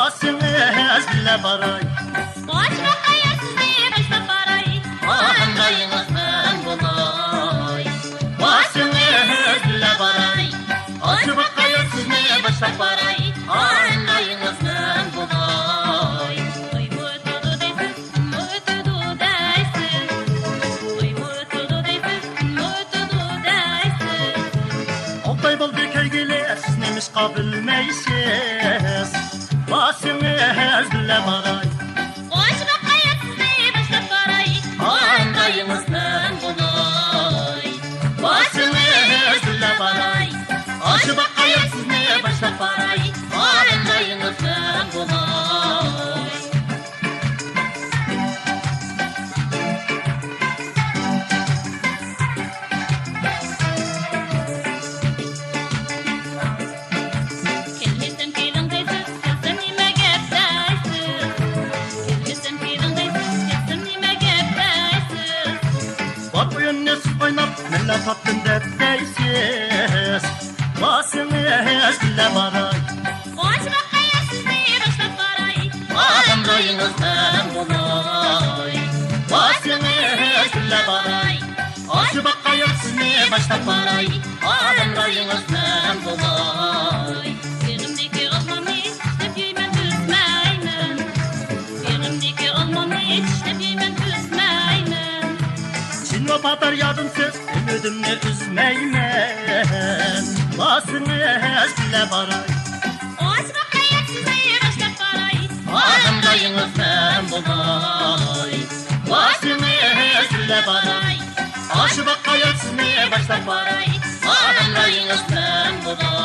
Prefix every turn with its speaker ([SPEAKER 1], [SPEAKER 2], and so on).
[SPEAKER 1] Basınız bile baray.
[SPEAKER 2] Başka hayırsızlığı başta parayı.
[SPEAKER 1] Anlayınızdan bulay. Basınız bile baray. Aşı bakayım siz ne başta baray. Anlayınızdan bulay.
[SPEAKER 2] Oy mutudu değilsin, mutudu değilsin. Oy mutudu değilsin, mutudu değilsin.
[SPEAKER 1] Altay buldu köygüler siz neymiş kabilmeysiz. Basınız bile baray.
[SPEAKER 2] Başka hayırsızlığı başta parayı.
[SPEAKER 1] Anlayınızdan bulay. Basınız bile baray. Aşı bakayım siz ne başta baray. Anlayınızdan bulay.
[SPEAKER 2] Kelmişsin filin değilsin, kesin nime gepteysin. Kelmişsin filin değilsin, kesin nime gepteysin.
[SPEAKER 1] Bak bu yönüne siz oynap neler tattın deysiz. Basınız bile baray.
[SPEAKER 2] Başka hayırsızlığı başta parayı.
[SPEAKER 1] Anlayınızdan bulay. Basınız bile baray. Aşı bakayım siz ne başta baray. Anlayınızdan bulay.
[SPEAKER 2] Yerimdeki olmamı istep yemen üzmeymen. Yerimdeki olmamı istep yemen üzmeymen.
[SPEAKER 1] Çin o patar yardımsız ümidimni üzmeymen. Basınız bile baray.
[SPEAKER 2] Başka hayırsızlığı başta parayı.
[SPEAKER 1] Anlayınızdan bulay. Basınız bile baray. Aşı bakayım siz ne başta baray. Anlayınızdan bulay.